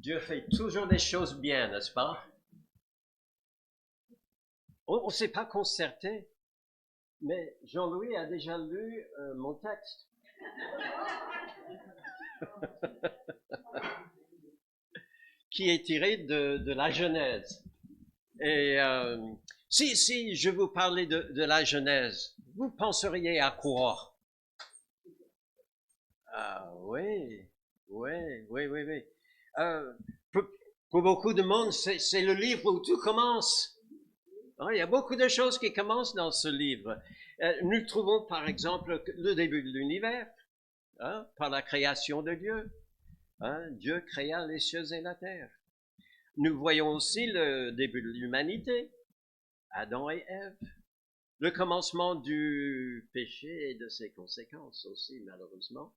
Dieu fait toujours des choses bien, n'est-ce pas? On ne s'est pas concerté, mais Jean-Louis a déjà lu mon texte. Qui est tiré de la Genèse. Et si je vous parlais de la Genèse, vous penseriez à quoi? Ah oui, oui, oui, oui, oui. Euh, pour, pour beaucoup de monde, c'est le livre où tout commence. Ah, il y a beaucoup de choses qui commencent dans ce livre. Nous trouvons par exemple le début de l'univers, hein, par la création de Dieu. Hein, Dieu créa les cieux et la terre. Nous voyons aussi le début de l'humanité, Adam et Ève, le commencement du péché et de ses conséquences aussi, malheureusement,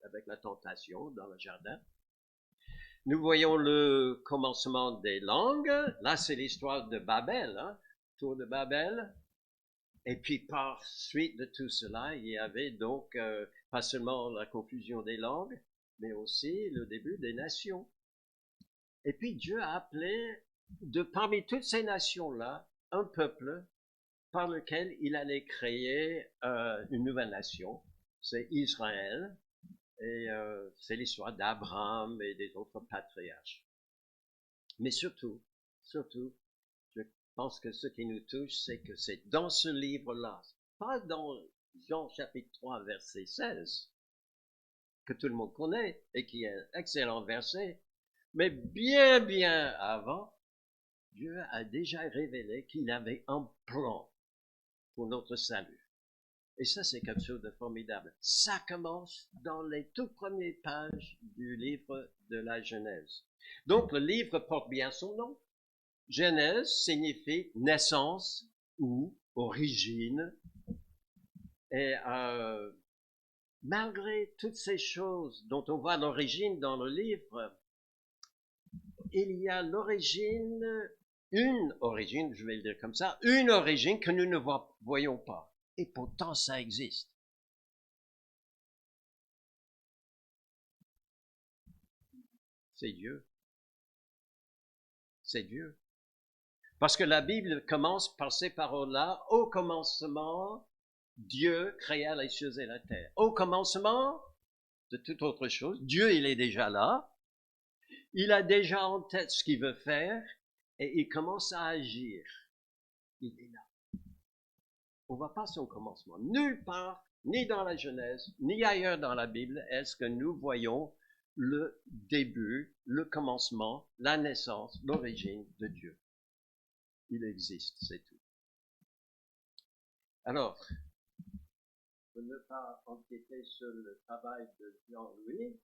avec la tentation dans le jardin. Nous voyons le commencement des langues. Là, c'est l'histoire de Babel, hein, tour de Babel. Et puis, par suite de tout cela, il y avait donc pas seulement la confusion des langues, mais aussi le début des nations. Et puis, Dieu a appelé de parmi toutes ces nations-là un peuple par lequel il allait créer une nouvelle nation. C'est Israël. Et c'est l'histoire d'Abraham et des autres patriarches. Mais surtout, je pense que ce qui nous touche, c'est que c'est dans ce livre-là, pas dans Jean chapitre 3, verset 16, que tout le monde connaît et qui est un excellent verset, mais bien avant, Dieu a déjà révélé qu'il avait un plan pour notre salut. Et ça, c'est quelque chose de formidable. Ça commence dans les toutes premières pages du livre de la Genèse. Donc, le livre porte bien son nom. Genèse signifie naissance ou origine. Et malgré toutes ces choses dont on voit l'origine dans le livre, il y a l'origine, une origine, je vais le dire comme ça, une origine que nous ne voyons pas. Et pourtant, ça existe. C'est Dieu. C'est Dieu. Parce que la Bible commence par ces paroles-là. Au commencement, Dieu créa les cieux et la terre. Au commencement de toute autre chose, Dieu, il est déjà là. Il a déjà en tête ce qu'il veut faire et il commence à agir. Il est là. On ne voit pas son commencement. Nulle part, ni dans la Genèse, ni ailleurs dans la Bible, est-ce que nous voyons le début, le commencement, la naissance, l'origine de Dieu. Il existe, c'est tout. Alors, pour ne pas empiéter sur le travail de Jean-Louis,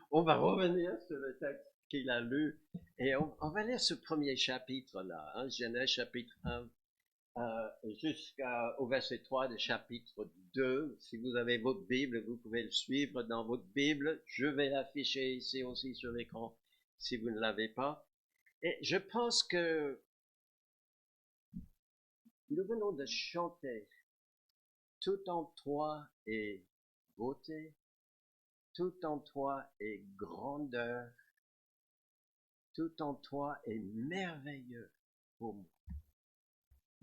on va revenir sur le texte qu'il a lu et on va lire ce premier chapitre-là, hein, Genèse chapitre 1, jusqu'au verset 3 du chapitre 2. Si vous avez votre Bible, vous pouvez le suivre dans votre Bible. Je vais l'afficher ici aussi sur l'écran si vous ne l'avez pas. Et je pense que nous venons de chanter tout en toi est beauté, tout en toi est grandeur, tout en toi est merveilleux pour moi.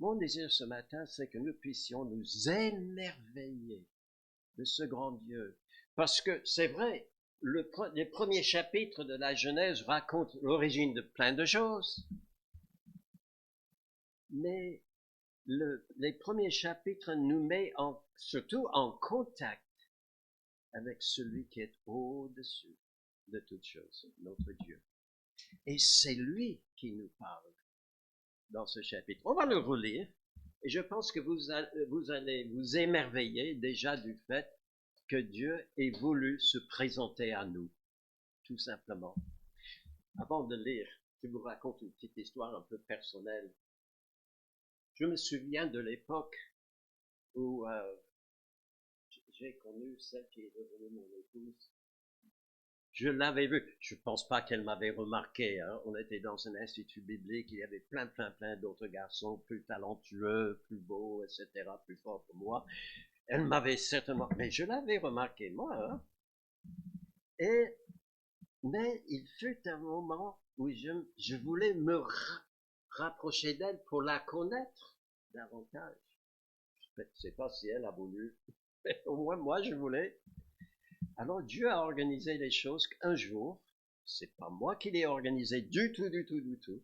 Mon désir ce matin, c'est que nous puissions nous émerveiller de ce grand Dieu. Parce que c'est vrai, les premiers chapitres de la Genèse racontent l'origine de plein de choses. Mais les premiers chapitres nous mettent surtout en contact avec celui qui est au-dessus de toutes choses, notre Dieu. Et c'est lui qui nous parle dans ce chapitre. On va le relire et je pense que vous allez vous émerveiller déjà du fait que Dieu ait voulu se présenter à nous, tout simplement. Avant de lire, je vous raconte une petite histoire un peu personnelle. Je me souviens de l'époque où j'ai connu celle qui est devenue mon épouse. Je l'avais vue. Je ne pense pas qu'elle m'avait remarqué. Hein. On était dans un institut biblique. Il y avait plein d'autres garçons plus talentueux, plus beaux, etc., plus forts que moi. Elle m'avait certainement... Mais je l'avais remarqué, moi. Hein. Et Mais il fut un moment où je voulais me rapprocher d'elle pour la connaître davantage. Je ne sais pas si elle a voulu, mais au moins moi je voulais. Alors Dieu a organisé les choses qu'un jour, c'est pas moi qui l'ai organisé du tout,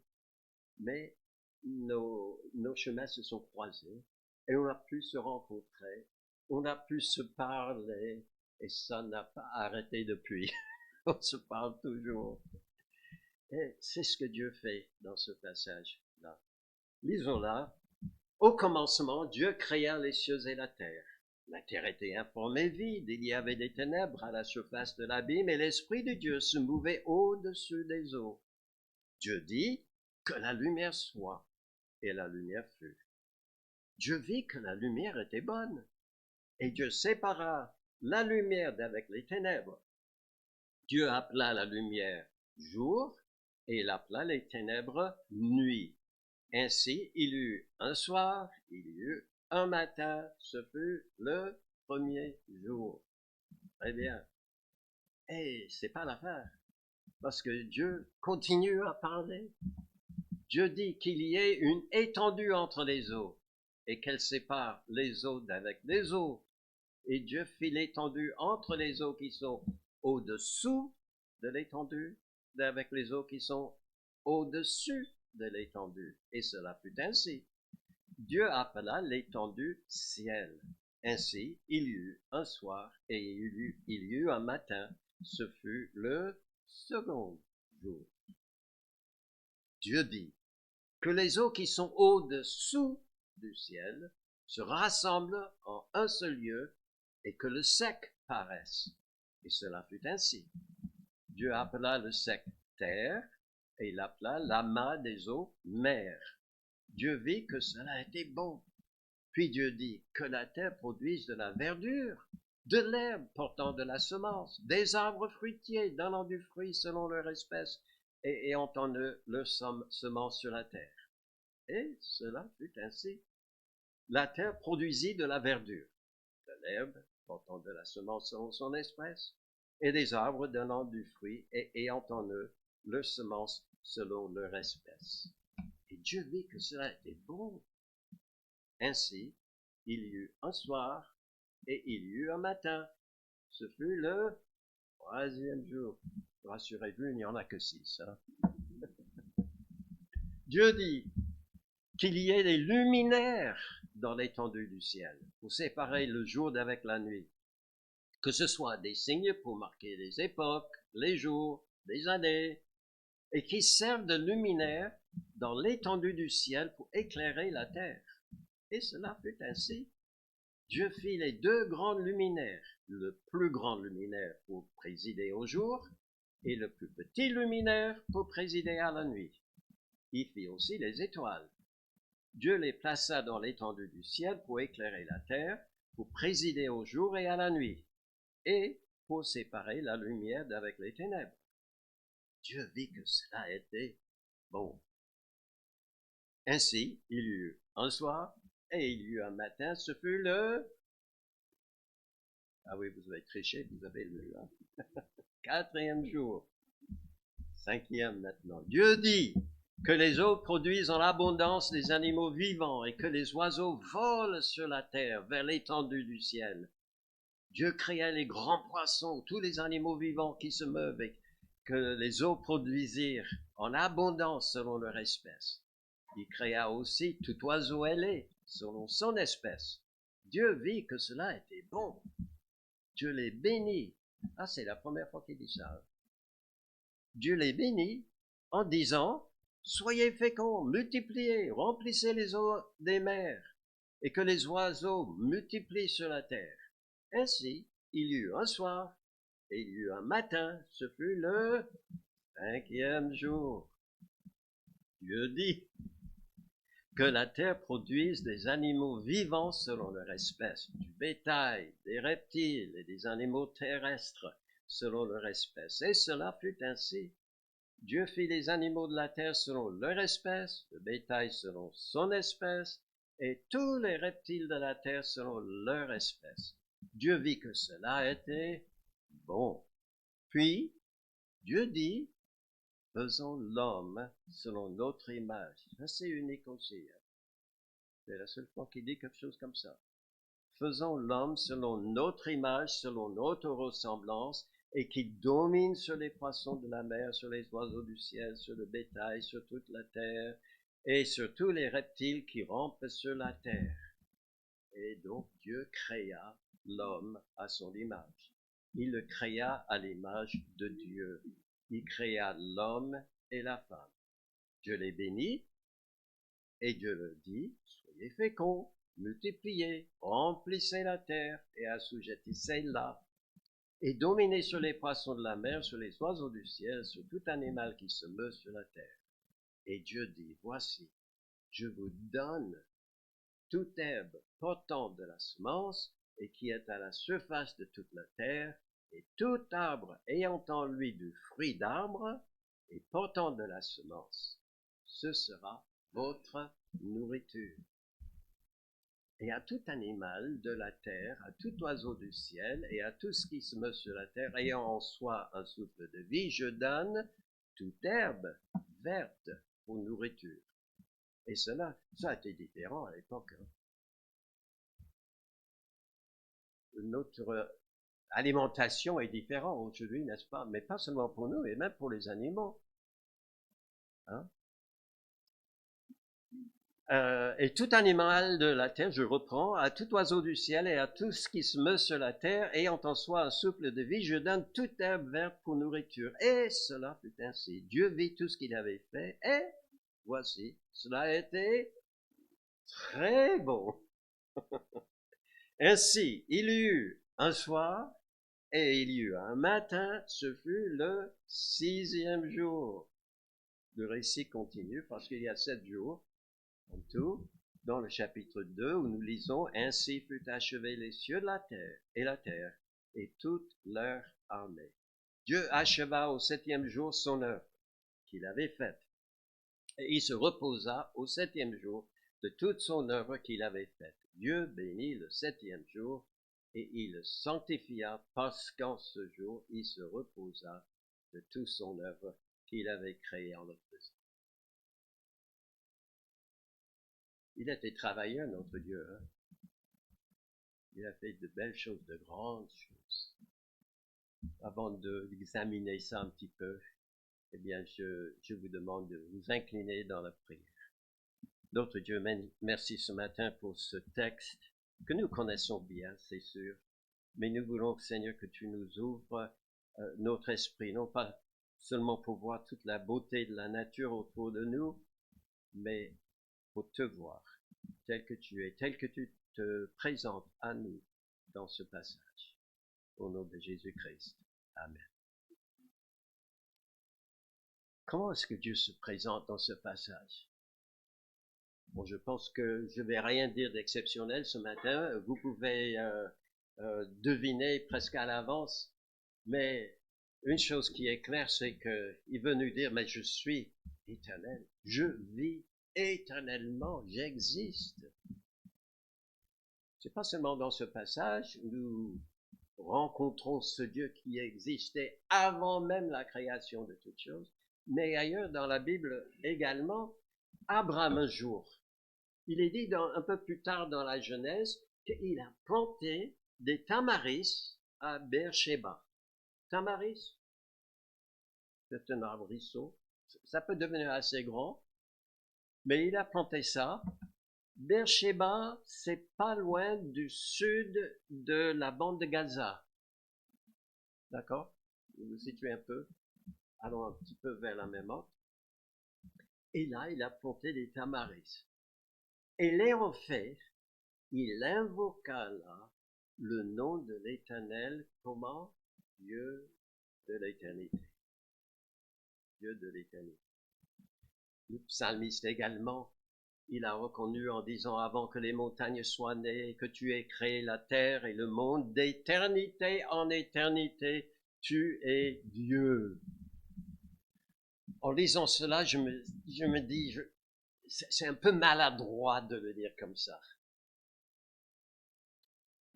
mais nos chemins se sont croisés et on a pu se rencontrer, on a pu se parler et ça n'a pas arrêté depuis. On se parle toujours. Et c'est ce que Dieu fait dans ce passage-là. Lisons là. Au commencement, Dieu créa les cieux et la terre. La terre était informe et vide, il y avait des ténèbres à la surface de l'abîme, et l'Esprit de Dieu se mouvait au-dessus des eaux. Dieu dit que la lumière soit, et la lumière fut. Dieu vit que la lumière était bonne, et Dieu sépara la lumière d'avec les ténèbres. Dieu appela la lumière jour, et il appela les ténèbres nuit. Ainsi, il y eut un soir, il y eut un matin, ce fut le premier jour. Très bien. Et c'est pas l'affaire, parce que Dieu continue à parler. Dieu dit qu'il y ait une étendue entre les eaux, et qu'elle sépare les eaux d'avec les eaux. Et Dieu fit l'étendue entre les eaux qui sont au-dessous de l'étendue, d'avec les eaux qui sont au-dessus de l'étendue. Et cela fut ainsi. Dieu appela l'étendue ciel. Ainsi, il y eut un soir et il y eut un matin. Ce fut le second jour. Dieu dit que les eaux qui sont au-dessous du ciel se rassemblent en un seul lieu et que le sec paraisse. Et cela fut ainsi. Dieu appela le sec terre et il appela l'amas des eaux mer. Dieu vit que cela était bon. Puis Dieu dit que la terre produise de la verdure, de l'herbe portant de la semence, des arbres fruitiers donnant du fruit selon leur espèce et ayant en eux leur semence sur la terre. Et cela fut ainsi. La terre produisit de la verdure, de l'herbe portant de la semence selon son espèce, et des arbres donnant du fruit et ayant en eux leur semence selon leur espèce. Et Dieu vit que cela était bon. Ainsi, il y eut un soir et il y eut un matin. Ce fut le troisième jour. Rassurez-vous, il n'y en a que 6. Hein? Dieu dit qu'il y ait des luminaires dans l'étendue du ciel pour séparer le jour d'avec la nuit. Que ce soit des signes pour marquer les époques, les jours, les années, et qui servent de luminaires dans l'étendue du ciel pour éclairer la terre. Et cela fut ainsi. Dieu fit les deux grandes luminaires, le plus grand luminaire pour présider au jour et le plus petit luminaire pour présider à la nuit. Il fit aussi les étoiles. Dieu les plaça dans l'étendue du ciel pour éclairer la terre, pour présider au jour et à la nuit, et pour séparer la lumière d'avec les ténèbres. Dieu vit que cela était bon. Ainsi, il y eut un soir et il y eut un matin, ce fut le... Ah oui, vous avez triché, vous avez lu. Hein? Quatrième jour. Cinquième maintenant. Dieu dit que les eaux produisent en abondance des animaux vivants et que les oiseaux volent sur la terre vers l'étendue du ciel. Dieu créa les grands poissons, tous les animaux vivants qui se meuvent et que les eaux produisirent en abondance selon leur espèce. Il créa aussi tout oiseau ailé selon son espèce. Dieu vit que cela était bon. Dieu les bénit. Ah, c'est la première fois qu'il dit ça. Dieu les bénit en disant, soyez féconds, multipliez, remplissez les eaux des mers, et que les oiseaux multiplient sur la terre. Ainsi, il y eut un soir, et il y eut un matin, ce fut le cinquième jour. Dieu dit que la terre produise des animaux vivants selon leur espèce, du bétail, des reptiles et des animaux terrestres selon leur espèce. Et cela fut ainsi. Dieu fit les animaux de la terre selon leur espèce, le bétail selon son espèce, et tous les reptiles de la terre selon leur espèce. Dieu vit que cela était bon. Puis, Dieu dit, faisons l'homme selon notre image. Ça, c'est unique aussi. Hein. C'est la seule fois qu'il dit quelque chose comme ça. Faisons l'homme selon notre image, selon notre ressemblance, et qui domine sur les poissons de la mer, sur les oiseaux du ciel, sur le bétail, sur toute la terre, et sur tous les reptiles qui rampent sur la terre. Et donc Dieu créa l'homme à son image. Il le créa à l'image de Dieu. Il créa l'homme et la femme. Dieu les bénit, et Dieu leur dit, soyez féconds, multipliez, remplissez la terre et assujettissez-la, et dominez sur les poissons de la mer, sur les oiseaux du ciel, sur tout animal qui se meut sur la terre. Et Dieu dit, voici, je vous donne toute herbe portant de la semence et qui est à la surface de toute la terre, et tout arbre ayant en lui du fruit d'arbre et portant de la semence. Ce sera votre nourriture. Et à tout animal de la terre, à tout oiseau du ciel, et à tout ce qui se meut sur la terre, ayant en soi un souffle de vie, je donne toute herbe verte pour nourriture. Et ça a été différent à l'époque. Hein. Notre alimentation est différente aujourd'hui, n'est-ce pas? Mais pas seulement pour nous, et même pour les animaux. Hein? Et tout animal de la terre, je reprends, à tout oiseau du ciel et à tout ce qui se meut sur la terre, ayant en soi un souffle de vie, je donne toute herbe verte pour nourriture. Et cela fut ainsi. Dieu vit tout ce qu'il avait fait, et voici, cela a été très bon. Ainsi, il y eut un soir, et il y eut un matin, ce fut le 6e jour. Le récit continue parce qu'il y a 7 jours en tout, dans le chapitre 2 où nous lisons « Ainsi fut achevé les cieux de la terre et toute leur armée. » Dieu acheva au 7e jour son œuvre qu'il avait faite. Et il se reposa au 7e jour de toute son œuvre qu'il avait faite. Dieu bénit le 7e jour et il le sanctifia parce qu'en ce jour il se reposa de toute son œuvre qu'il avait créée en notre présence. Il était travailleur, notre Dieu. Hein? Il a fait de belles choses, de grandes choses. Avant d'examiner ça un petit peu, eh bien, je vous demande de vous incliner dans la prière. Notre Dieu, merci ce matin pour ce texte que nous connaissons bien, c'est sûr. Mais nous voulons, Seigneur, que tu nous ouvres notre esprit, non pas seulement pour voir toute la beauté de la nature autour de nous, mais pour te voir tel que tu es, tel que tu te présentes à nous dans ce passage. Au nom de Jésus-Christ. Amen. Comment est-ce que Dieu se présente dans ce passage? Bon, je pense que je vais rien dire d'exceptionnel ce matin. Vous pouvez deviner presque à l'avance, mais une chose qui est claire, c'est qu'il veut nous dire, mais je suis éternel, je vis éternellement, j'existe. C'est pas seulement dans ce passage, nous rencontrons ce Dieu qui existait avant même la création de toutes choses, mais ailleurs dans la Bible également, Abraham un jour, il est dit un peu plus tard dans la Genèse qu'il a planté des tamaris à Beersheba. Tamaris, c'est un arbrisseau, ça peut devenir assez grand, mais il a planté ça. Beersheba, c'est pas loin du sud de la bande de Gaza. D'accord? Vous vous situez un peu. Allons un petit peu vers la même ordre. Et là, il a planté des tamaris. Et l'ayant fait, il invoqua là le nom de l'Éternel, comment? Dieu de l'éternité. Dieu de l'éternité. Le psalmiste également, il a reconnu en disant avant que les montagnes soient nées, que tu aies créé la terre et le monde, d'éternité en éternité, tu es Dieu. En lisant cela, je me dis, c'est un peu maladroit de le dire comme ça.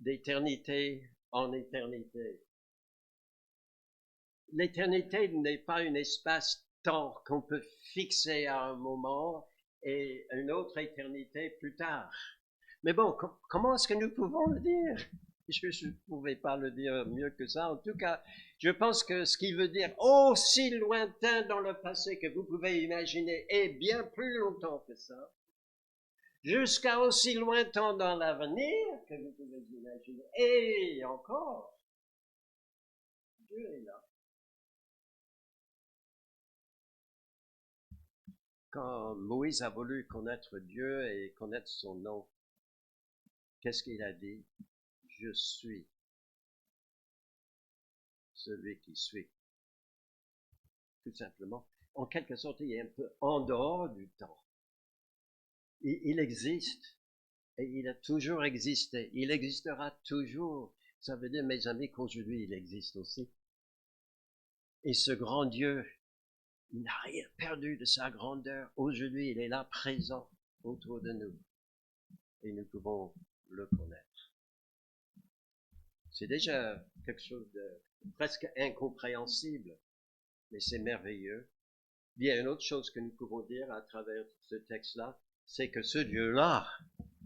D'éternité en éternité. l'éternité n'est pas un espace-temps qu'on peut fixer à un moment et une autre éternité plus tard. Mais bon, comment est-ce que nous pouvons le dire? Je ne pouvais pas le dire mieux que ça. En tout cas, je pense que ce qui veut dire aussi lointain dans le passé que vous pouvez imaginer est bien plus longtemps que ça, jusqu'à aussi lointain dans l'avenir que vous pouvez imaginer. Et encore, Dieu est là. Quand Moïse a voulu connaître Dieu et connaître son nom, qu'est-ce qu'il a dit? Je suis celui qui suis. Tout simplement. En quelque sorte, il est un peu en dehors du temps. Il existe et il a toujours existé. Il existera toujours. Ça veut dire, mes amis, qu'aujourd'hui, il existe aussi. Et ce grand Dieu, il n'a rien perdu de sa grandeur. Aujourd'hui, il est là, présent autour de nous. Et nous pouvons le connaître. C'est déjà quelque chose de presque incompréhensible, mais c'est merveilleux. Il y a une autre chose que nous pouvons dire à travers ce texte-là, c'est que ce Dieu-là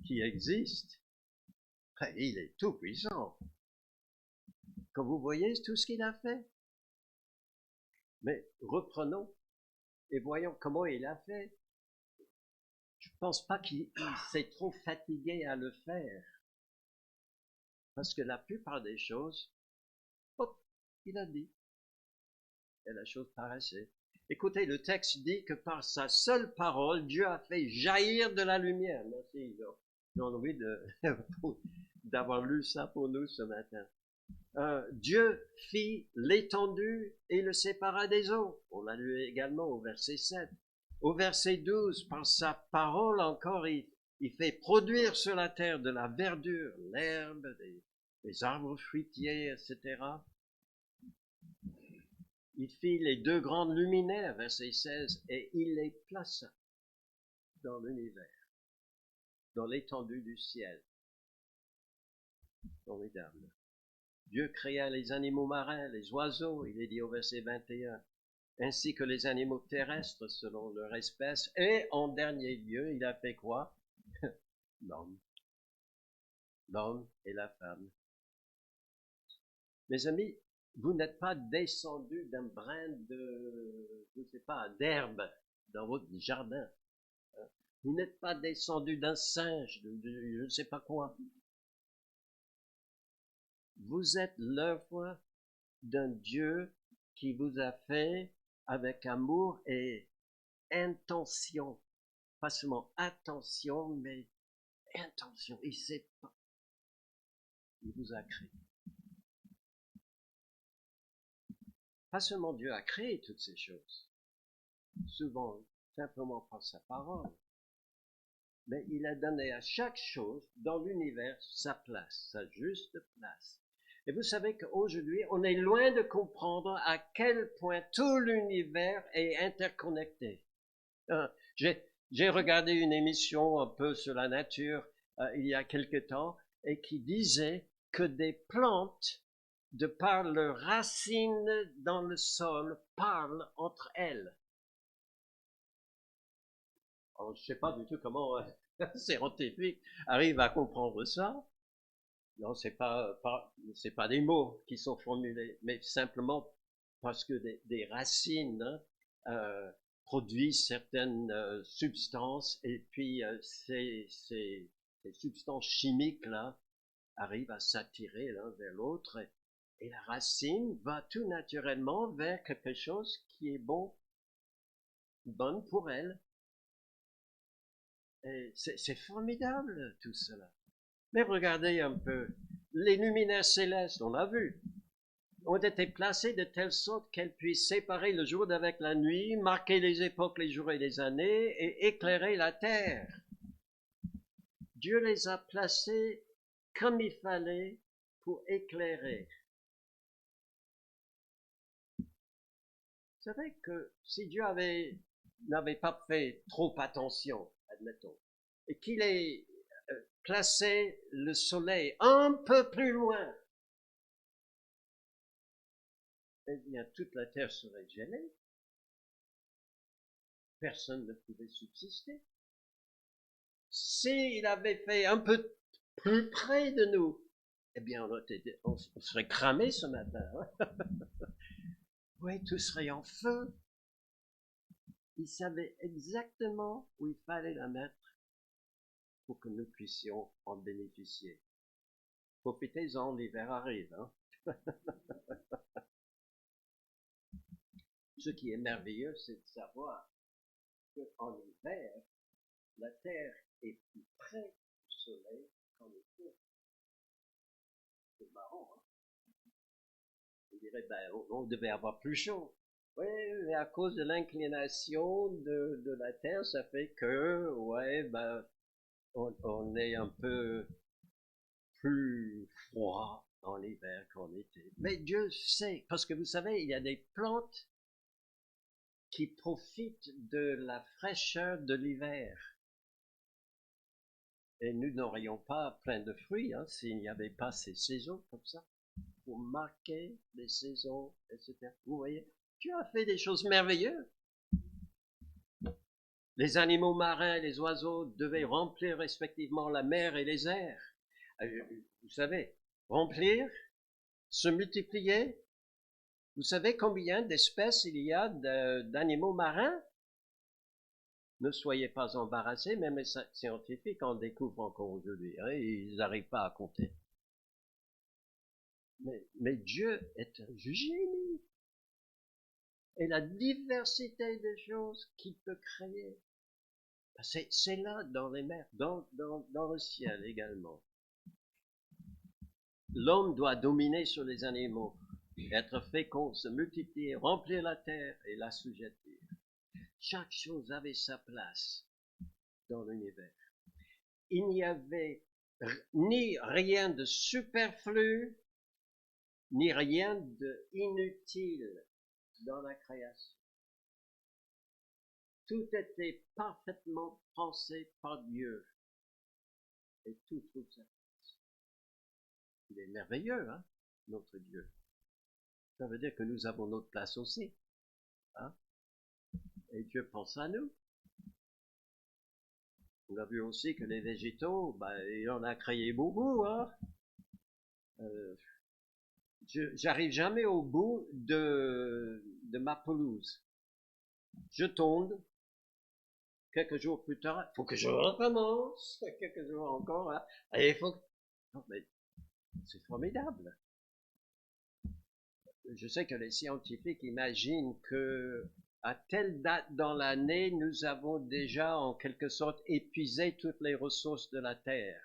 qui existe, il est tout puissant. Quand vous voyez tout ce qu'il a fait. Mais reprenons et voyons comment il a fait. Je ne pense pas qu'il s'est trop fatigué à le faire. Parce que la plupart des choses, hop, il a dit. Et la chose paraissait. Écoutez, le texte dit que par sa seule parole, Dieu a fait jaillir de la lumière. Merci, j'ai envie d'avoir lu ça pour nous ce matin. Dieu fit l'étendue et le sépara des eaux. On l'a lu également au verset 7. Au verset 12, par sa parole encore, il fait produire sur la terre de la verdure, l'herbe, des arbres fruitiers, etc. Il fit les deux grandes luminaires, verset 16, et il les plaça dans l'univers, dans l'étendue du ciel. Formidable. Dieu créa les animaux marins, les oiseaux, il est dit au verset 21, ainsi que les animaux terrestres selon leur espèce, et en dernier lieu, il a fait quoi? L'homme. L'homme et la femme. Mes amis, vous n'êtes pas descendus d'un brin de, je ne sais pas, d'herbe dans votre jardin. Vous n'êtes pas descendus d'un singe, de je ne sais pas quoi. Vous êtes l'œuvre d'un Dieu qui vous a fait avec amour et intention. Pas seulement attention, mais intention. Il sait pas. Il vous a créé. Pas seulement Dieu a créé toutes ces choses, souvent simplement par sa parole, mais il a donné à chaque chose dans l'univers sa place, sa juste place. Et vous savez qu'aujourd'hui, on est loin de comprendre à quel point tout l'univers est interconnecté. J'ai regardé une émission un peu sur la nature il y a quelque temps et qui disait que des plantes, de par leurs racines dans le sol, parlent entre elles. Alors, je ne sais pas du tout comment un scientifique arrive à comprendre ça. Non, c'est pas des mots qui sont formulés, mais simplement parce que des racines produisent certaines substances et puis ces substances chimiques là arrivent à s'attirer l'un vers l'autre et la racine va tout naturellement vers quelque chose qui est bonne pour elle. Et c'est formidable tout cela. Mais regardez un peu, les luminaires célestes, on l'a vu, ont été placés de telle sorte qu'elles puissent séparer le jour d'avec la nuit, marquer les époques, les jours et les années, et éclairer la terre. Dieu les a placés comme il fallait pour éclairer. Vous savez que si Dieu n'avait pas fait trop attention, admettons, et qu'il ait placé le soleil un peu plus loin, eh bien, toute la terre serait gelée. Personne ne pouvait subsister. S'il avait fait un peu plus près de nous, eh bien, on serait cramé ce matin. Hein? Oui, tout serait en feu. Il savait exactement où il fallait la mettre pour que nous puissions en bénéficier. Profitez-en, l'hiver arrive. Hein? Ce qui est merveilleux, c'est de savoir qu'en hiver, la terre est plus près du soleil qu'en été. C'est marrant, hein? On dirait, ben, on devait avoir plus chaud. Oui, mais à cause de l'inclination de la terre, ça fait que, ouais, ben, on est un peu plus froid en l'hiver qu'en été. Mais Dieu sait, parce que vous savez, il y a des plantes qui profitent de la fraîcheur de l'hiver. Et nous n'aurions pas plein de fruits hein, s'il n'y avait pas ces saisons comme ça, pour marquer les saisons, etc. Vous voyez, Dieu a fait des choses merveilleuses. Les animaux marins et les oiseaux devaient remplir respectivement la mer et les airs. Vous savez, remplir, se multiplier. Vous savez combien d'espèces il y a d'animaux marins? Ne soyez pas embarrassés, même les scientifiques en découvrent encore aujourd'hui. Hein, ils n'arrivent pas à compter. Mais Dieu est un génie. Et la diversité des choses qu'il peut créer, c'est là dans les mers, dans le ciel également. L'homme doit dominer sur les animaux, être fécond, se multiplier, remplir la terre et l'assujettir. Chaque chose avait sa place dans l'univers. Il n'y avait ni rien de superflu, ni rien d'inutile dans la création. Tout était parfaitement pensé par Dieu. Et tout trouve sa place. Il est merveilleux, hein, notre Dieu. Ça veut dire que nous avons notre place aussi. Hein? Et Dieu pense à nous. On a vu aussi que les végétaux, ben, il en a créé beaucoup. Hein? J'arrive jamais au bout de ma pelouse. Je tombe. Quelques jours plus tard, il faut que je recommence. Quelques jours encore. Hein? Et il faut. Non, mais c'est formidable. Je sais que les scientifiques imaginent que à telle date dans l'année, nous avons déjà en quelque sorte épuisé toutes les ressources de la Terre.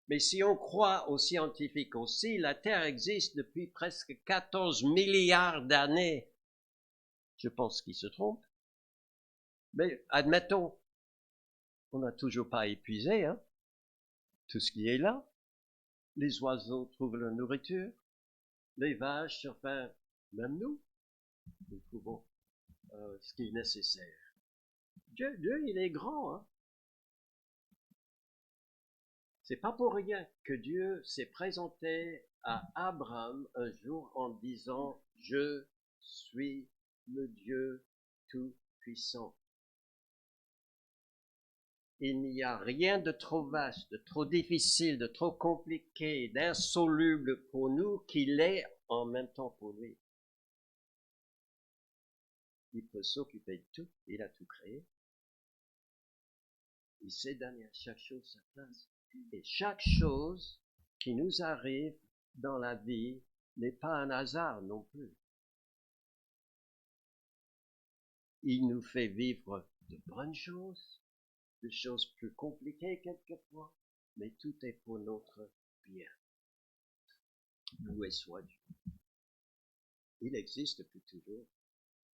Mais si on croit aux scientifiques aussi, la Terre existe depuis presque 14 milliards d'années. Je pense qu'ils se trompent. Mais admettons, on n'a toujours pas épuisé hein, tout ce qui est là. Les oiseaux trouvent leur nourriture, les vaches, enfin, même nous trouvons ce qui est nécessaire. Dieu, il est grand. Hein. C'est pas pour rien que Dieu s'est présenté à Abraham un jour en disant « Je suis le Dieu tout-puissant ». Il n'y a rien de trop vaste, de trop difficile, de trop compliqué, d'insoluble pour nous qu'il est en même temps pour lui. Il peut s'occuper de tout, il a tout créé. Il sait donner à chaque chose sa place. Et chaque chose qui nous arrive dans la vie n'est pas un hasard non plus. Il nous fait vivre de bonnes choses, de choses plus compliquées quelquefois, mais tout est pour notre bien. Loué soit Dieu. Il existe depuis toujours.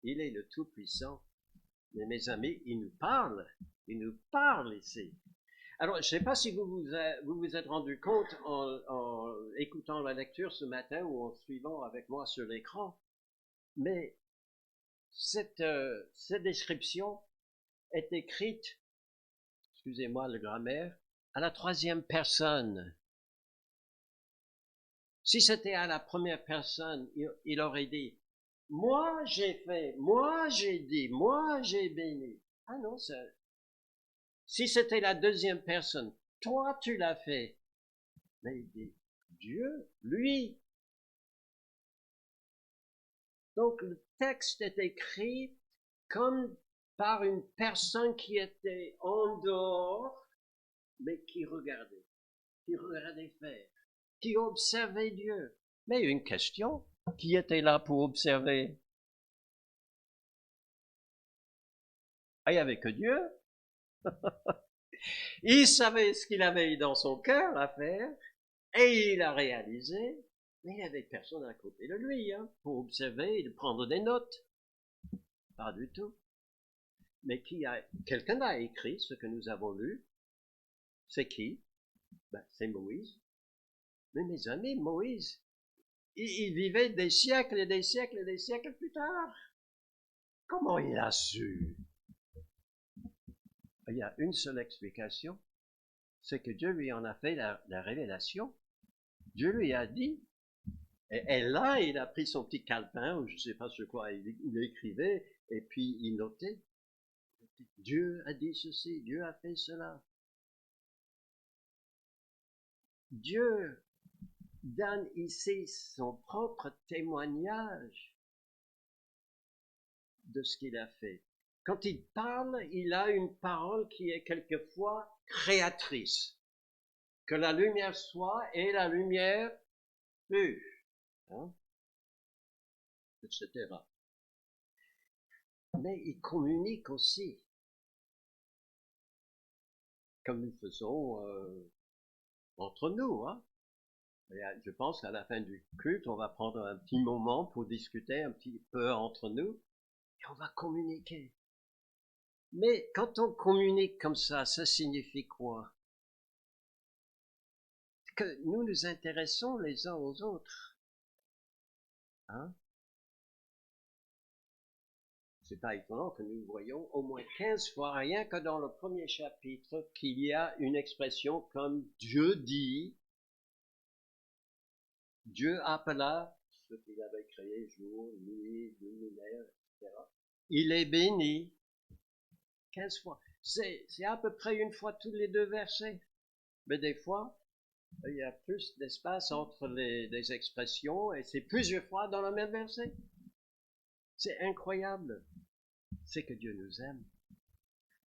Il est le Tout-Puissant. Mais mes amis, il nous parle ici. Alors, je ne sais pas si vous vous êtes rendu compte en écoutant la lecture ce matin ou en suivant avec moi sur l'écran, mais cette description est écrite, excusez-moi le grammaire, à la troisième personne. Si c'était à la première personne, il aurait dit, moi j'ai fait, moi j'ai dit, moi j'ai béni. Ah non, si c'était la deuxième personne, toi tu l'as fait. Mais il dit, Dieu, lui. Donc le texte est écrit comme par une personne qui était en dehors, mais qui regardait faire, qui observait Dieu. Mais une question, qui était là pour observer? Ah, il n'y avait que Dieu. Il savait ce qu'il avait dans son cœur à faire, et il a réalisé, mais il n'y avait personne à côté de lui, hein, pour observer et de prendre des notes. Pas du tout. Mais quelqu'un a écrit ce que nous avons lu. C'est qui? Ben, c'est Moïse. Mais mes amis, Moïse, il vivait des siècles et des siècles et des siècles plus tard. Comment il a su? Il y a une seule explication, c'est que Dieu lui en a fait la révélation. Dieu lui a dit, et là, il a pris son petit calepin, ou je ne sais pas sur quoi il écrivait, et puis il notait. Dieu a dit ceci, Dieu a fait cela. Dieu donne ici son propre témoignage de ce qu'il a fait. Quand il parle, il a une parole qui est quelquefois créatrice. Que la lumière soit et la lumière fut, hein, etc. Mais il communique aussi, comme nous faisons entre nous. Hein. Je pense qu'à la fin du culte, on va prendre un petit moment pour discuter un petit peu entre nous et on va communiquer. Mais quand on communique comme ça signifie quoi? Que nous nous intéressons les uns aux autres. Hein? C'est pas étonnant que nous voyons au moins 15 fois, rien que dans le premier chapitre, qu'il y a une expression comme Dieu dit, Dieu appela ce qu'il avait créé, jour, nuit, luminaire, etc. Il est béni 15 fois. C'est à peu près une fois tous les 2 versets. Mais des fois, il y a plus d'espace entre les expressions et c'est plusieurs fois dans le même verset. C'est incroyable. C'est que Dieu nous aime.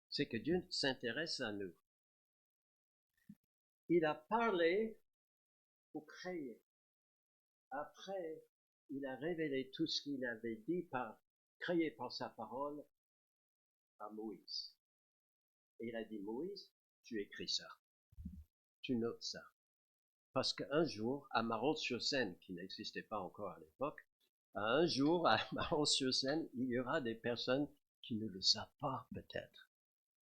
C'est que Dieu s'intéresse à nous. Il a parlé pour créer. Après, il a révélé tout ce qu'il avait dit créé par sa parole à Moïse. Et il a dit, Moïse, tu écris ça. Tu notes ça. Parce qu'un jour, à Maroc-sur-Seine, qui n'existait pas encore à l'époque, un jour, à Maroc-sur-Seine, il y aura des personnes qui ne le savent pas, peut-être,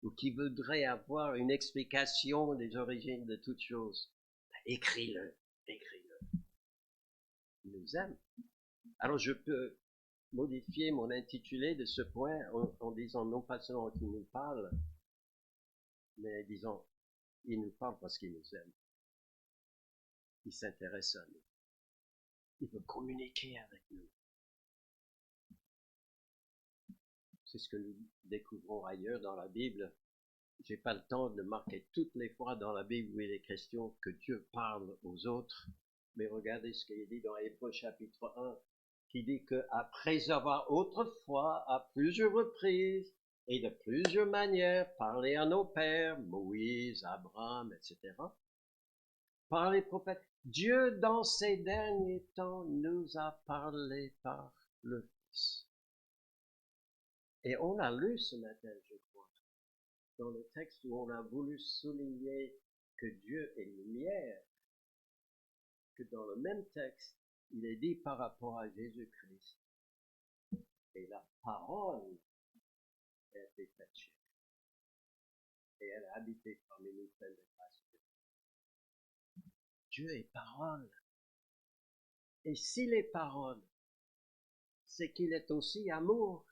ou qui voudraient avoir une explication des origines de toutes choses. Écris-le, écris-le. Il nous aime. Alors je peux modifier mon intitulé de ce point en disant non pas seulement qu'il nous parle, mais disons, il nous parle parce qu'il nous aime. Il s'intéresse à nous. Il veut communiquer avec nous. C'est ce que nous découvrons ailleurs dans la Bible. J'ai pas le temps de marquer toutes les fois dans la Bible où il est question que Dieu parle aux autres. Mais regardez ce qu'il dit dans Hébreux chapitre 1, qui dit que après avoir autrefois, à plusieurs reprises et de plusieurs manières, parlé à nos pères, Moïse, Abraham, etc., par les prophètes, Dieu dans ces derniers temps nous a parlé par le Fils. Et on a lu ce matin, je crois, dans le texte où on a voulu souligner que Dieu est lumière, que dans le même texte, il est dit par rapport à Jésus-Christ. Et la parole a été faite chair. Et elle a habité parmi nous pleine de grâce. Dieu est parole. Et s'il est parole, c'est qu'il est aussi amour.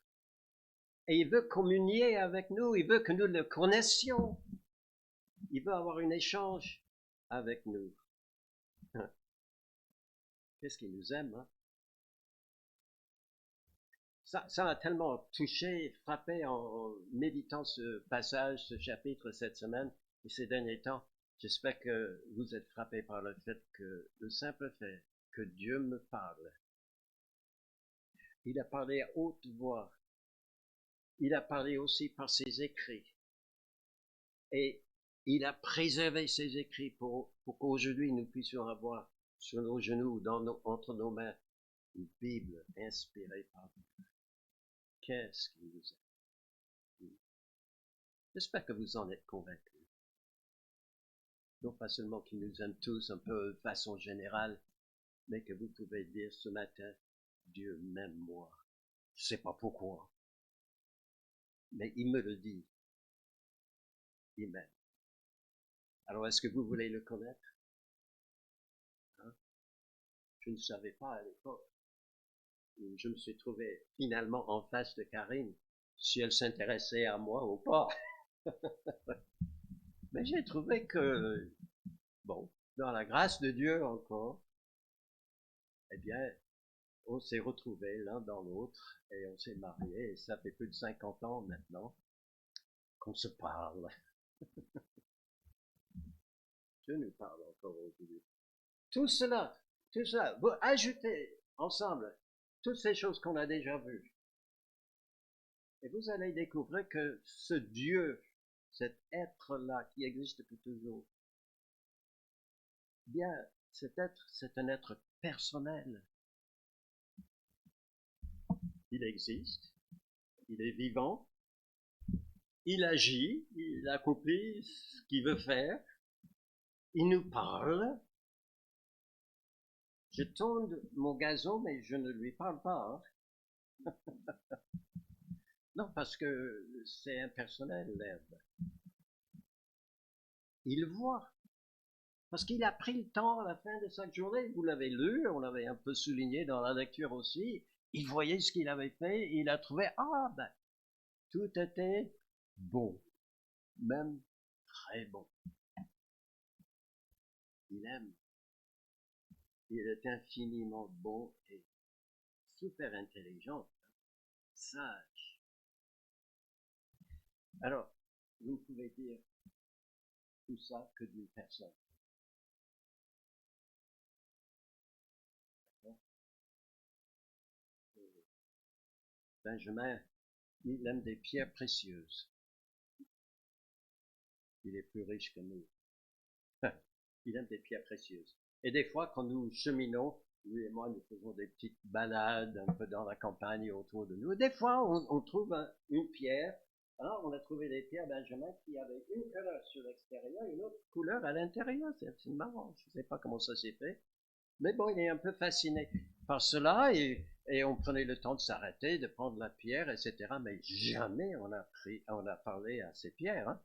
Et il veut communier avec nous, il veut que nous le connaissions. Il veut avoir un échange avec nous. Qu'est-ce qu'il nous aime, hein? Ça m'a tellement touché, frappé en méditant ce passage, ce chapitre cette semaine et ces derniers temps. J'espère que vous êtes frappés par le fait que le simple fait que Dieu me parle. Il a parlé à haute voix. Il a parlé aussi par ses écrits. Et il a préservé ses écrits pour qu'aujourd'hui nous puissions avoir sur nos genoux, entre nos mains, une Bible inspirée par Dieu. Qu'est-ce qu'il nous aime? J'espère que vous en êtes convaincus. Non pas seulement qu'il nous aime tous un peu de façon générale, mais que vous pouvez dire ce matin, Dieu m'aime moi. Je ne sais pas pourquoi, mais il me le dit. Il m'aime. Alors est-ce que vous voulez le connaître? Hein? Je ne savais pas à l'époque. Je me suis trouvé finalement en face de Karine, si elle s'intéressait à moi ou pas. Mais j'ai trouvé que, bon, dans la grâce de Dieu encore, eh bien, on s'est retrouvés l'un dans l'autre et on s'est mariés. Et ça fait plus de 50 ans maintenant qu'on se parle. Dieu nous parle encore aujourd'hui. Tout cela, vous ajoutez ensemble toutes ces choses qu'on a déjà vues. Et vous allez découvrir que ce Dieu, cet être-là qui existe depuis toujours, bien, cet être, c'est un être personnel. Il existe, il est vivant, il agit, il accomplit ce qu'il veut faire, il nous parle. Je tourne mon gazon, mais je ne lui parle pas. Hein. Non, parce que c'est impersonnel, l'herbe. Il voit. Parce qu'il a pris le temps à la fin de chaque journée. Vous l'avez lu, on l'avait un peu souligné dans la lecture aussi. Il voyait ce qu'il avait fait, il a trouvé, ah ben, tout était bon, même très bon. Il aime. Il est infiniment bon et super intelligent, sage. Alors, vous ne pouvez dire tout ça que d'une personne. Benjamin, il aime des pierres précieuses. Il est plus riche que nous. Il aime des pierres précieuses. Et des fois, quand nous cheminons, lui et moi, nous faisons des petites balades un peu dans la campagne autour de nous. Des fois, on trouve une pierre. Hein, on a trouvé des pierres, Benjamin, qui avaient une couleur sur l'extérieur et une autre couleur à l'intérieur. C'est marrant. Je ne sais pas comment ça s'est fait. Mais bon, il est un peu fasciné par cela et on prenait le temps de s'arrêter, de prendre la pierre, etc. Mais jamais on a parlé à ces pierres. Hein.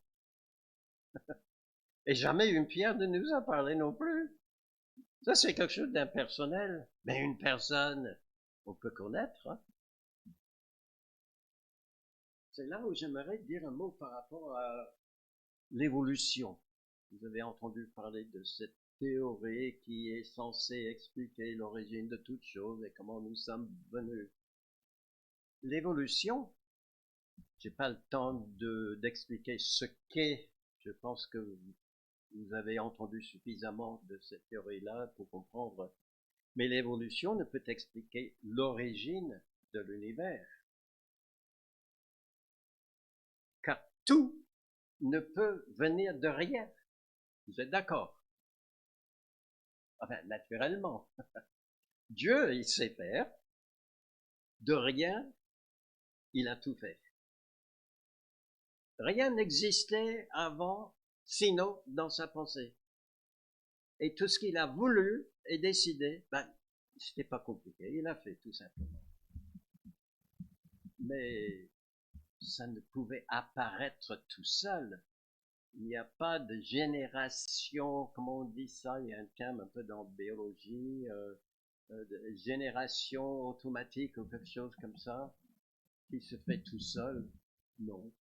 Et jamais une pierre ne nous a parlé non plus. Ça, c'est quelque chose d'impersonnel. Mais une personne, on peut connaître. Hein. C'est là où j'aimerais dire un mot par rapport à l'évolution. Vous avez entendu parler de cette théorie qui est censée expliquer l'origine de toutes choses et comment nous sommes venus. L'évolution, j'ai pas le temps d'expliquer ce qu'est. Je pense que vous avez entendu suffisamment de cette théorie-là pour comprendre. Mais l'évolution ne peut expliquer l'origine de l'univers. Car tout ne peut venir de rien. Vous êtes d'accord? Enfin, naturellement. Dieu, il sait faire. De rien, il a tout fait. Rien n'existait avant, sinon dans sa pensée. Et tout ce qu'il a voulu et décidé, ben, c'était pas compliqué, il a fait tout simplement. Mais ça ne pouvait apparaître tout seul. Il n'y a pas de génération, comment on dit ça, il y a un terme un peu dans biologie, de génération automatique ou quelque chose comme ça, qui se fait tout seul. Non.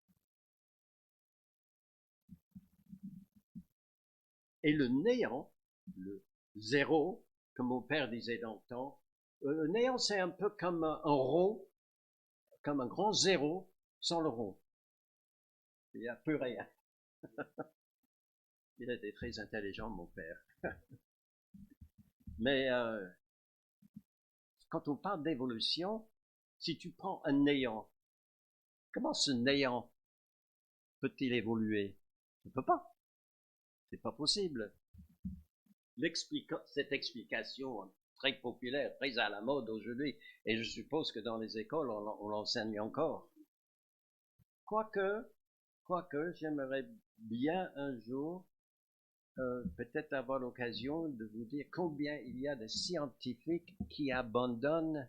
Et le néant, le zéro, comme mon père disait dans le temps, le néant c'est un peu comme un rond, comme un grand zéro sans le rond. Il n'y a plus rien. Il était très intelligent, mon père. Mais quand on parle d'évolution, si tu prends un néant, comment ce néant peut-il évoluer? Il ne peut pas. C'est pas possible. Cette explication très populaire, très à la mode aujourd'hui, et je suppose que dans les écoles, on l'enseigne encore. Quoique, j'aimerais bien un jour peut-être avoir l'occasion de vous dire combien il y a de scientifiques qui abandonnent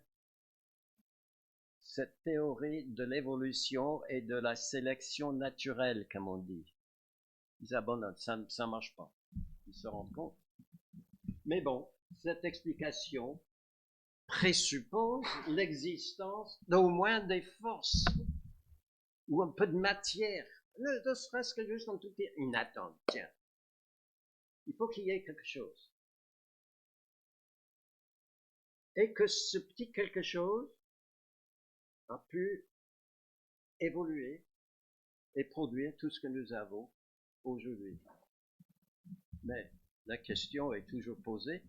cette théorie de l'évolution et de la sélection naturelle, comme on dit. Ils abandonnent, ça ne marche pas. Ils se rendent compte. Mais bon, cette explication présuppose l'existence d'au moins des forces ou un peu de matière, ne serait-ce que juste en tout cas une attente. Tiens, il faut qu'il y ait quelque chose. Et que ce petit quelque chose a pu évoluer et produire tout ce que nous avons aujourd'hui. Mais la question est toujours posée.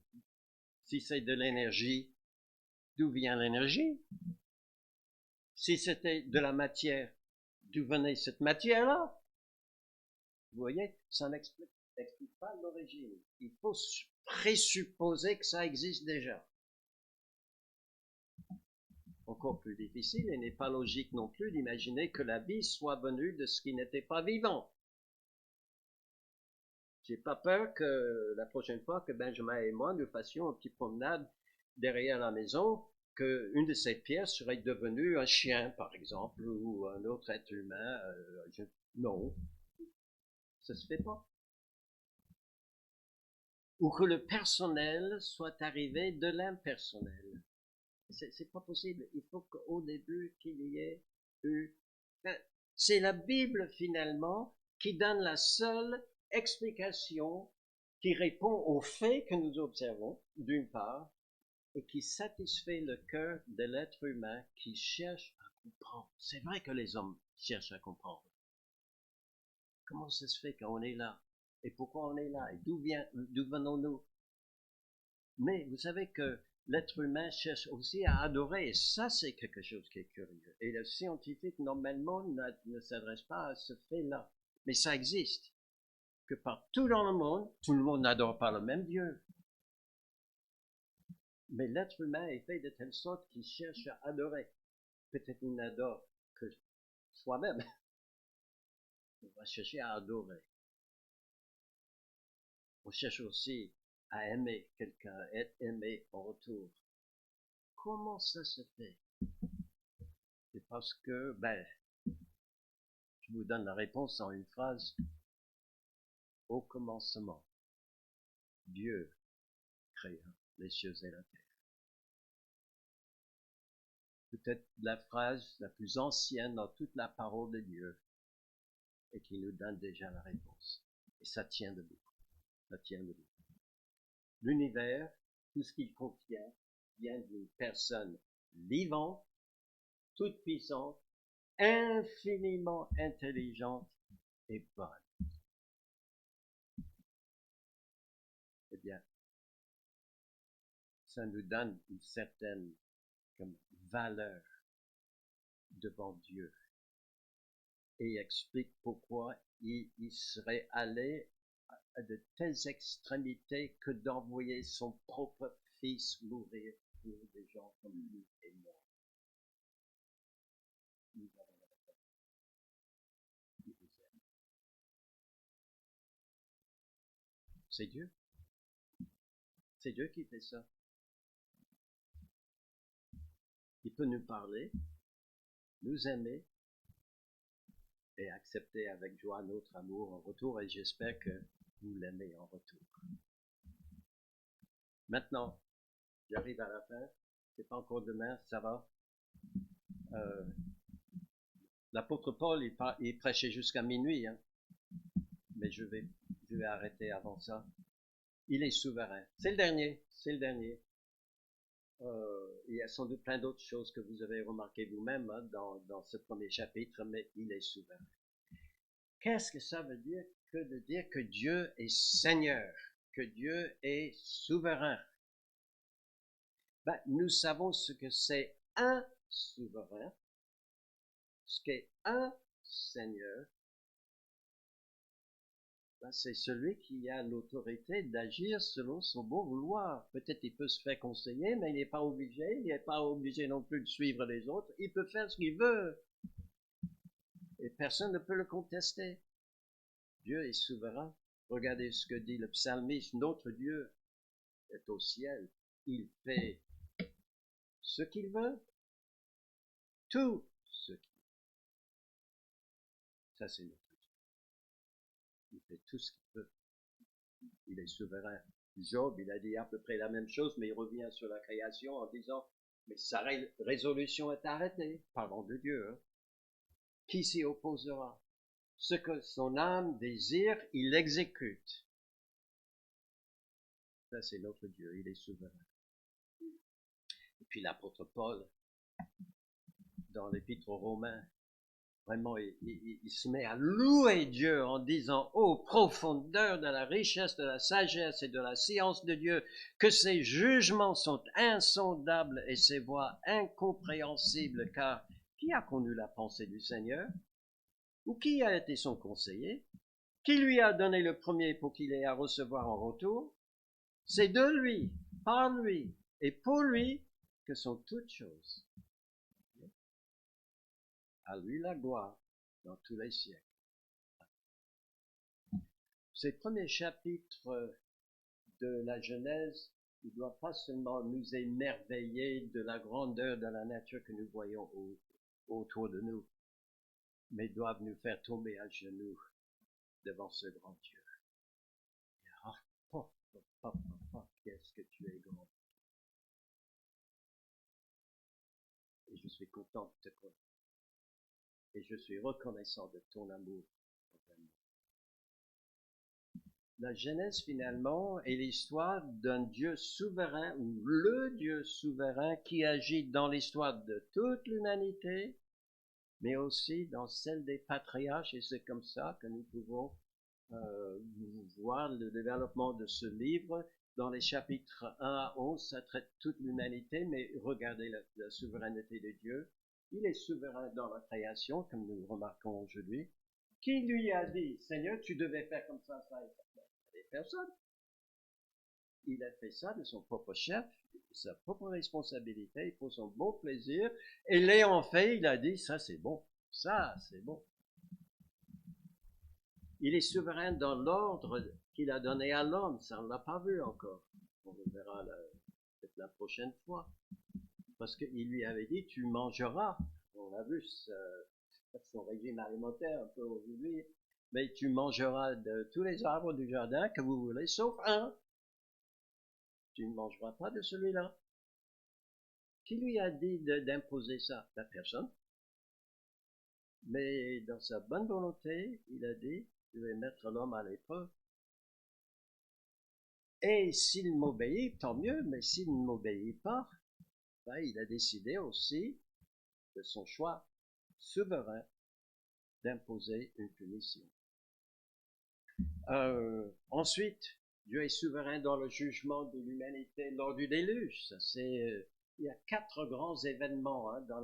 Si c'est de l'énergie, d'où vient l'énergie? Si c'était de la matière, d'où venait cette matière-là? Vous voyez, ça n'explique pas l'origine. Il faut présupposer que ça existe déjà. Encore plus difficile, et n'est pas logique non plus d'imaginer que la vie soit venue de ce qui n'était pas vivant. J'ai pas peur que la prochaine fois que Benjamin et moi nous fassions une petite promenade derrière la maison, qu'une de ces pièces serait devenue un chien, par exemple, ou un autre être humain. Non, ça se fait pas. Ou que le personnel soit arrivé de l'impersonnel. C'est pas possible. Il faut qu'au début qu'il y ait eu. C'est la Bible finalement qui donne la seule explication qui répond aux faits que nous observons, d'une part, et qui satisfait le cœur de l'être humain qui cherche à comprendre. C'est vrai que les hommes cherchent à comprendre. Comment ça se fait qu'on est là? Et pourquoi on est là? Et d'où venons-nous? Mais vous savez que l'être humain cherche aussi à adorer, et ça c'est quelque chose qui est curieux. Et le scientifique normalement ne s'adresse pas à ce fait-là. Mais ça existe. Que partout dans le monde, tout le monde n'adore pas le même Dieu. Mais l'être humain est fait de telle sorte qu'il cherche à adorer. Peut-être il n'adore que soi-même. On va chercher à adorer. On cherche aussi à aimer quelqu'un, être aimé en retour. Comment ça se fait? C'est parce que, je vous donne la réponse en une phrase. Au commencement, Dieu créa les cieux et la terre. Peut-être la phrase la plus ancienne dans toute la parole de Dieu et qui nous donne déjà la réponse. Et ça tient debout. Ça tient debout. L'univers, tout ce qu'il contient, vient d'une personne vivante, toute puissante, infiniment intelligente et bonne. Eh bien, ça nous donne une certaine valeur devant Dieu et explique pourquoi il serait allé à de telles extrémités que d'envoyer son propre fils mourir pour des gens comme lui et moi. Nous avons la réponse. Il vous aime. C'est Dieu. C'est Dieu qui fait ça. Il peut nous parler, nous aimer et accepter avec joie notre amour en retour, et j'espère que vous l'aimez en retour. Maintenant, j'arrive à la fin. C'est pas encore demain, ça va. L'apôtre Paul, il prêchait jusqu'à minuit, hein. Mais je vais arrêter avant ça. il est souverain. C'est le dernier, c'est le dernier. Il y a sans doute plein d'autres choses que vous avez remarquées vous-même hein, dans ce premier chapitre, mais il est souverain. Qu'est-ce que ça veut dire que de dire que Dieu est Seigneur, que Dieu est souverain? Ben, nous savons ce que c'est un souverain, ce qu'est un Seigneur. Ben, c'est celui qui a l'autorité d'agir selon son bon vouloir. Peut-être il peut se faire conseiller, mais il n'est pas obligé. Il n'est pas obligé non plus de suivre les autres. Il peut faire ce qu'il veut. Et personne ne peut le contester. Dieu est souverain. Regardez ce que dit le psalmiste. Notre Dieu est au ciel. Il fait ce qu'il veut. Tout ce qu'il veut. Ça, c'est notre Dieu. Il fait tout ce qu'il veut. Il est souverain. Job, il a dit à peu près la même chose, mais il revient sur la création en disant, mais sa résolution est arrêtée. Parlons de Dieu. Hein. Qui s'y opposera? Ce que son âme désire, il l'exécute. Ça, c'est notre Dieu. Il est souverain. Et puis l'apôtre Paul, dans l'épître aux Romains, vraiment, il se met à louer Dieu en disant, ô profondeur de la richesse, de la sagesse et de la science de Dieu, que ses jugements sont insondables et ses voies incompréhensibles, car qui a connu la pensée du Seigneur? Ou qui a été son conseiller? Qui lui a donné le premier pour qu'il ait à recevoir en retour? C'est de lui, par lui et pour lui que sont toutes choses. À lui la gloire dans tous les siècles. Ces premiers chapitres de la Genèse, il ne doit pas seulement nous émerveiller de la grandeur de la nature que nous voyons autour de nous, mais doivent nous faire tomber à genoux devant ce grand Dieu. Qu'est-ce que tu es grand. Et je suis content de te connaître. Et je suis reconnaissant de ton amour. La Genèse, finalement, est l'histoire d'un Dieu souverain, ou le Dieu souverain qui agit dans l'histoire de toute l'humanité, mais aussi dans celle des patriarches, et c'est comme ça que nous pouvons voir le développement de ce livre. Dans les chapitres 1 à 11, ça traite toute l'humanité, mais regardez la souveraineté de Dieu. Il est souverain dans la création, comme nous le remarquons aujourd'hui. Qui lui a dit, Seigneur, tu devais faire comme ça et ça? Personne. Il a fait ça de son propre chef, de sa propre responsabilité, pour son bon plaisir, et l'ayant fait, il a dit, ça c'est bon, ça c'est bon. Il est souverain dans l'ordre qu'il a donné à l'homme, ça on l'a pas vu encore. On le verra peut-être la prochaine fois. Parce qu'il lui avait dit, tu mangeras. On a vu son régime alimentaire un peu aujourd'hui. Mais tu mangeras de tous les arbres du jardin que vous voulez, sauf un. Tu ne mangeras pas de celui-là. Qui lui a dit d'imposer ça? La personne. Mais dans sa bonne volonté, il a dit, je vais mettre l'homme à l'épreuve. Et s'il m'obéit, tant mieux, mais s'il ne m'obéit pas, ben, il a décidé aussi de son choix souverain d'imposer une punition. Ensuite, Dieu est souverain dans le jugement de l'humanité lors du déluge. Ça, il y a 4 grands événements hein, dans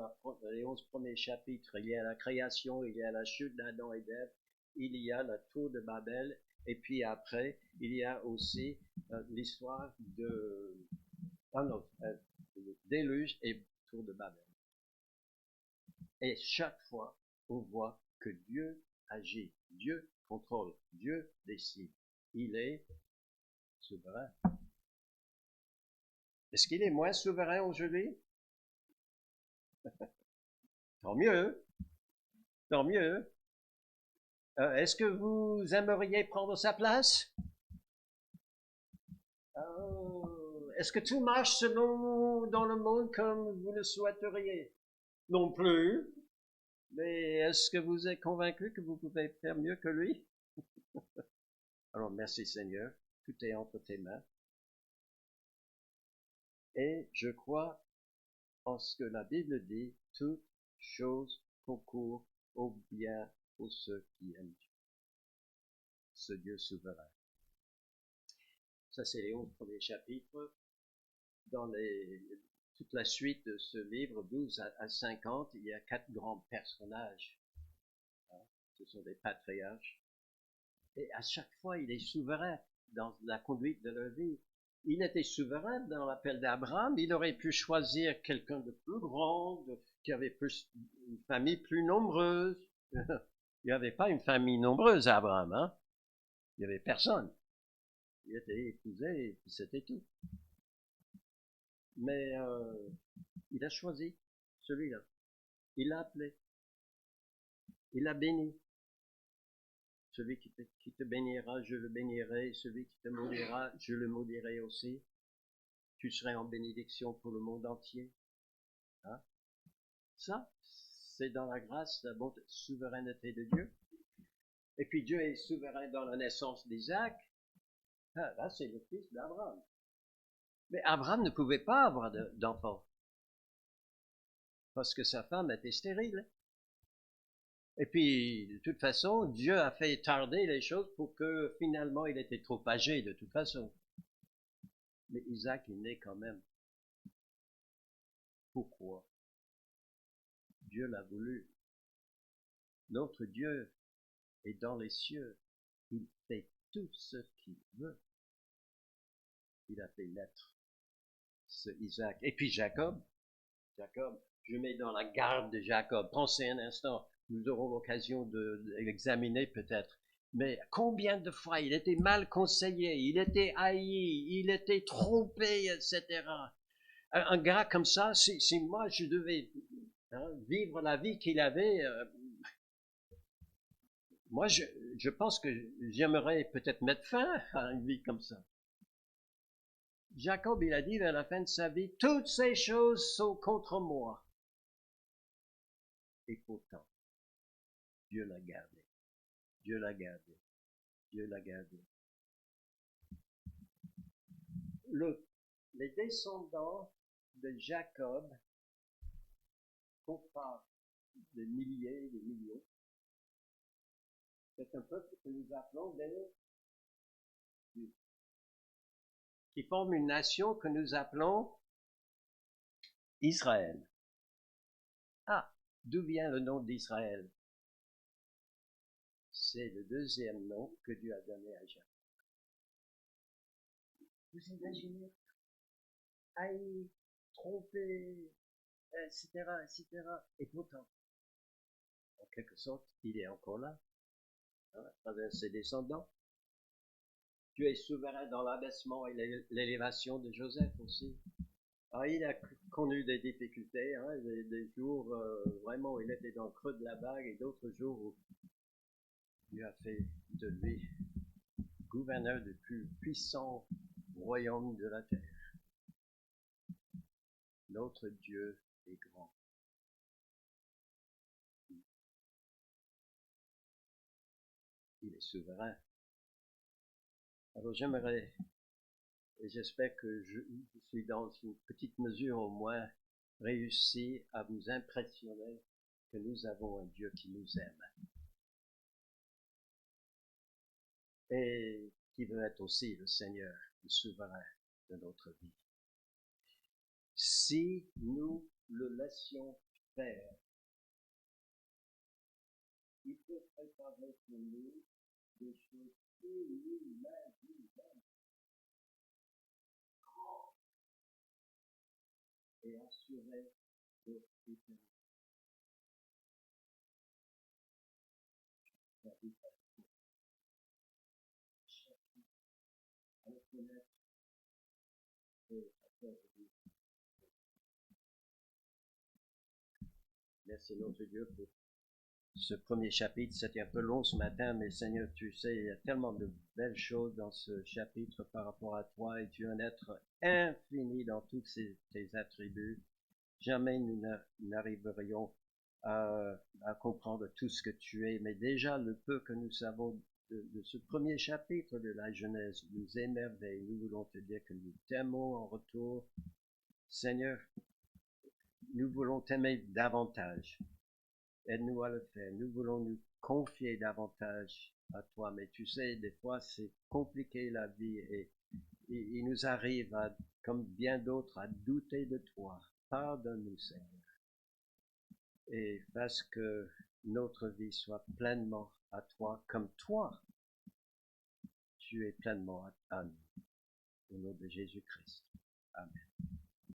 les 11 premiers chapitres. Il y a la création, il y a la chute d'Adam et d'Ève, il y a la tour de Babel, et puis après, il y a aussi l'histoire de déluge et tour de Babel. Et chaque fois, on voit que Dieu agit, Dieu contrôle, Dieu décide. Il est souverain. Est-ce qu'il est moins souverain aujourd'hui? Tant mieux. Tant mieux. Est-ce que vous aimeriez prendre sa place? Est-ce que tout marche selon dans le monde comme vous le souhaiteriez? Non plus. Mais est-ce que vous êtes convaincu que vous pouvez faire mieux que lui? Alors merci Seigneur, tout est entre tes mains. Et je crois en ce que la Bible dit, toutes choses concourent au bien pour ceux qui aiment Dieu, ce Dieu souverain. Ça, c'est les 11 premiers chapitres. Dans toute la suite de ce livre, 12 à 50, il y a 4 grands personnages. Ce sont des patriarches. Et à chaque fois, il est souverain dans la conduite de leur vie. Il était souverain dans l'appel d'Abraham. Il aurait pu choisir quelqu'un de plus grand, qui avait une famille plus nombreuse. Il n'y avait pas une famille nombreuse à Abraham, hein? Il n'y avait personne. Il était épousé et puis c'était tout. Mais il a choisi celui-là. Il l'a appelé. Il l'a béni. Celui qui te bénira, je le bénirai. Celui qui te maudira, je le maudirai aussi. Tu serais en bénédiction pour le monde entier. Hein? Ça, c'est dans la grâce, la bonté, souveraineté de Dieu. Et puis Dieu est souverain dans la naissance d'Isaac. Ah, là, c'est le fils d'Abraham. Mais Abraham ne pouvait pas avoir d'enfant. Parce que sa femme était stérile. Et puis, de toute façon, Dieu a fait tarder les choses pour que finalement il était trop âgé de toute façon. Mais Isaac est né quand même. Pourquoi? Dieu l'a voulu. Notre Dieu est dans les cieux. Il fait tout ce qu'il veut. Il a fait naître ce Isaac. Et puis Jacob, je mets dans la garde de Jacob. Pensez un instant, nous aurons l'occasion de l'examiner peut-être. Mais combien de fois il était mal conseillé, il était haï, il était trompé, etc. Un gars comme ça, si moi je devais vivre la vie qu'il avait, moi je pense que j'aimerais peut-être mettre fin à une vie comme ça. Jacob, il a dit vers la fin de sa vie, toutes ces choses sont contre moi. Et pourtant, Dieu l'a gardé. Dieu l'a gardé. Dieu l'a gardé. Les descendants de Jacob, qu'on parle de milliers, de millions, c'est un peuple que nous appelons des Juifs, qui forment une nation que nous appelons Israël. Ah, d'où vient le nom d'Israël? C'est le deuxième nom que Dieu a donné à Jacob. Vous imaginez? Haï, trompé, etc., etc. Et pourtant, en quelque sorte, il est encore là, à travers ses descendants. Dieu est souverain dans l'abaissement et l'élévation de Joseph aussi. Alors, il a connu des difficultés, des jours vraiment où il était dans le creux de la vague et d'autres jours où Dieu a fait de lui gouverneur du plus puissant royaume de la terre. Notre Dieu est grand. Il est souverain. Alors j'aimerais, et j'espère que je suis dans une petite mesure au moins réussi à vous impressionner que nous avons un Dieu qui nous aime. Et qui veut être aussi le Seigneur, le souverain de notre vie. Si nous le laissions faire, il peut préparer pour nous des choses inimaginables et assurer notre éternité. À le connaître et à faire de lui. Merci notre Dieu pour ce premier chapitre. C'était un peu long ce matin, mais Seigneur, tu sais, il y a tellement de belles choses dans ce chapitre par rapport à toi, et tu es un être infini dans tous tes attributs. Jamais nous n'arriverions à comprendre tout ce que tu es, mais déjà le peu que nous savons de ce premier chapitre de la Genèse nous émerveille. Nous voulons te dire que nous t'aimons en retour. Seigneur, nous voulons t'aimer davantage. Aide-nous à le faire. Nous voulons nous confier davantage à toi. Mais tu sais, des fois, c'est compliqué la vie et il nous arrive, comme bien d'autres, à douter de toi. Pardonne-nous, Seigneur. Et fasse que notre vie soit pleinement à toi, comme toi, tu es pleinement à nous. Au nom de Jésus-Christ. Amen.